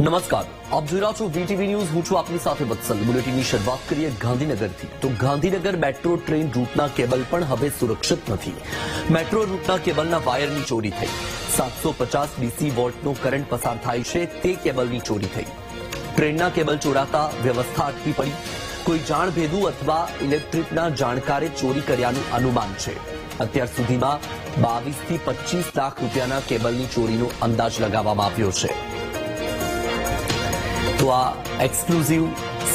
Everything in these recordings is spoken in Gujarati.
નમસ્કાર, આપ જોઈ રહ્યા છો વીટીવી ન્યૂઝ. હું છું આપની સાથે વત્સલ. બુલેટિનની શરૂઆત કરીએ ગાંધીનગરથી. તો ગાંધીનગર મેટ્રો ટ્રેન રૂટના કેબલ પણ હવે સુરક્ષિત નથી. મેટ્રો રૂટના કેબલના વાયરની ચોરી થઈ. 750 ડીસી વોલ્ટનો કરંટ પસાર થાય છે તે કેબલની ચોરી થઈ. ટ્રેનના કેબલ ચોરાતા વ્યવસ્થા અટકી પડી. કોઈ જાણભેદુ અથવા ઇલેક્ટ્રિકના જાણકારે ચોરી કર્યાનું અનુમાન છે. અત્યાર સુધીમાં 22 થી 25 લાખ રૂપિયાના કેબલની ચોરીનો અંદાજ લગાવવામાં આવ્યો છે. તો આ એક્સક્લુઝિવ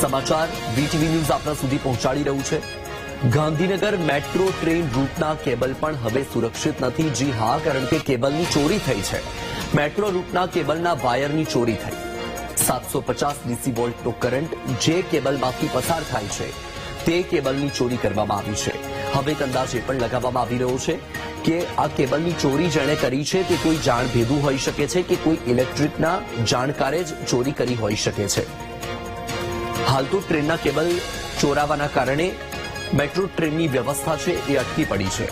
સમાચાર વીટીવી ન્યૂઝ આપના સુધી પહોંચાડી રહ્યું છે. ગાંધીનગર મેટ્રો ટ્રેન રૂટના કેબલ પણ હવે સુરક્ષિત નથી. જી હા, કારણ કે કેબલની ચોરી થઈ છે. મેટ્રો રૂટના કેબલના વાયરની ચોરી થઈ. 750 ડીસી વોલ્ટનો કરંટ જે કેબલમાંથી પસાર થાય છે તે કેબલની ચોરી કરવામાં આવી છે. હવે એક અંદાજ એ પણ લગાવવામાં આવી રહ્યો છે કે આ કેબલની ચોરી જેણે કરી છે તે કોઈ જાણભેદુ હોઈ શકે છે કે કોઈ ઇલેક્ટ્રિકના જાણકારે જ ચોરી કરી હોઈ શકે છે. હાલ તો ટ્રેનના કેબલ ચોરાવાના કારણે મેટ્રો ટ્રેનની વ્યવસ્થા છે એ અટકી પડી છે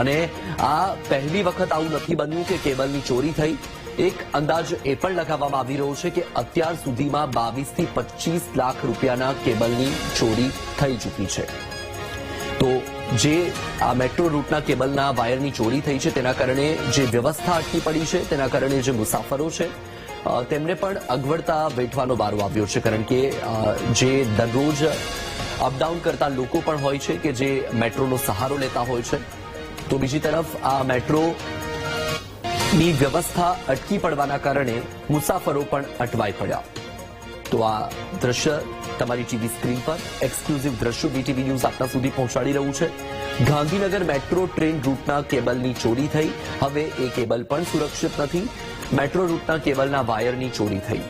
અને આ પહેલી વખત આવું નથી બન્યું કે કેબલની ચોરી થઈ. એક અંદાજ એ પણ લગાવવામાં આવી રહ્યો છે કે અત્યાર સુધીમાં 22 થી 25 લાખ રૂપિયાના કેબલની ચોરી થઈ ચૂકી છે. તો જે આ મેટ્રો રૂટના કેબલના વાયરની ચોરી થઈ છે તેના કારણે જે વ્યવસ્થા અટકી પડી છે તેના કારણે જે મુસાફરો છે તેમને પણ અગવડતા વેઠવાનો વારો આવ્યો છે. કારણ કે જે દરરોજ અપડાઉન કરતા લોકો પણ હોય છે કે જે મેટ્રોનો સહારો લેતા હોય છે. તો બીજી તરફ આ મેટ્રોની વ્યવસ્થા અટકી પડવાના કારણે મુસાફરો પણ અટવાઈ પડ્યા. તો આ દ્રશ્ય તમારી ટીવી સ્ક્રીન પર એક્સક્લુઝિવ દ્રશ્યો વીટીવી ન્યૂઝ આપના સુધી પહોંચાડી રહ્યું છે. ગાંધીનગર મેટ્રો ટ્રેન રૂટના કેબલની ચોરી થઈ. હવે એ કેબલ પણ સુરક્ષિત નથી. મેટ્રો રૂટના કેબલના વાયરની ચોરી થઈ.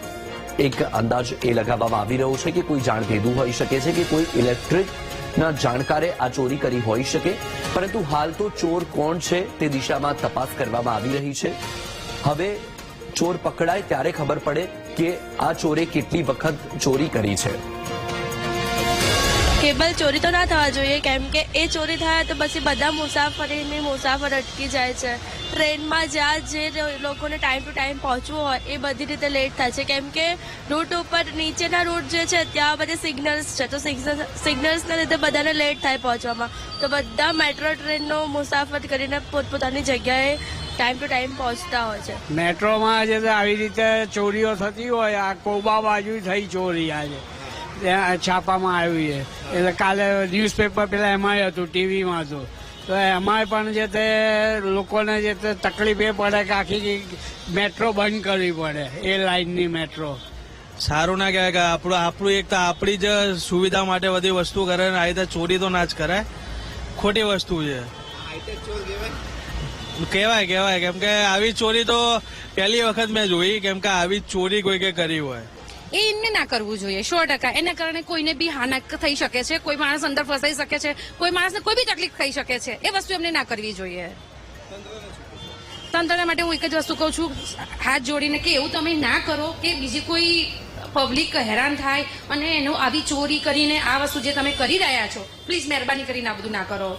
એક અંદાજ એ લગાવવામાં આવી રહ્યો છે કે કોઈ જાણભેદુ હોઈ શકે છે કે કોઈ ઇલેક્ટ્રિકના જાણકારે આ ચોરી કરી હોઈ શકે. પરંતુ હાલ તો ચોર કોણ છે તે દિશામાં તપાસ કરવામાં આવી રહી છે. હવે ચોર પકડાય ત્યારે ખબર પડે કે આ ચોરે કેટલી વખત ચોરી કરી છે. કેબલ ચોરી તો ના થવા જોઈએ, કેમ કે એ ચોરી થાય તો પછી બધા મુસાફર અટકી જાય છે. ટ્રેનમાં જ્યાં જે લોકોને ટાઈમ ટુ ટાઈમ પહોંચવું હોય એ બધી રીતે લેટ થાય છે, કેમ કે રૂટ ઉપર નીચેના રૂટ જે છે ત્યાં બધી સિગ્નલ્સ છે. તો સિગ્નલ્સના લીધે બધાને લેટ થાય પહોંચવામાં. તો બધા મેટ્રો ટ્રેનનો મુસાફર કરીને પોતપોતાની જગ્યાએ ટાઈમ ટુ ટાઈમ પહોંચતા હોય છે. મેટ્રોમાં જે આવી રીતે ચોરીઓ થતી હોય, આ કોબા બાજુ થઈ ચોરી આજે ત્યાં છાપામાં આવ્યું છે. એટલે કાલે ન્યૂઝપેપર પેલા એમાંય હતું, ટીવીમાં હતું. તો એમાંય પણ જે તે લોકોને જે તે તકલીફ એ પડે કે આખી મેટ્રો બંધ કરવી પડે, એ લાઇનની મેટ્રો. સારું ના કહેવાય કે આપણું એક તો આપણી જ સુવિધા માટે બધી વસ્તુ કરે ને આ રીતે ચોરી તો ના જ કરાય. ખોટી વસ્તુ છે. કહેવાય કેમ કે આવી ચોરી તો પહેલી વખત મેં જોઈ. કેમ કે આવી ચોરી કોઈ કે કરી હોય એ એમને ના કરવું જોઈએ 100%. એના કારણે કોઈને બી હાનક થઈ શકે છે, કોઈ માણસ અંદર ફસાઈ શકે છે, કોઈ માણસને કોઈ બી તકલીફ થઈ શકે છે. એ વસ્તુ એમને ના કરવી જોઈએ. તંત્રના માટે હું એક જ વસ્તુ કહું છું, હાથ જોડીને કે એવું તમે ના કરો કે બીજી કોઈ પબ્લિક હેરાન થાય અને એનું આવી ચોરી કરીને આ વસ્તુ જે તમે કરી રહ્યા છો, પ્લીઝ મહેરબાની કરીને આ બધું ના કરો.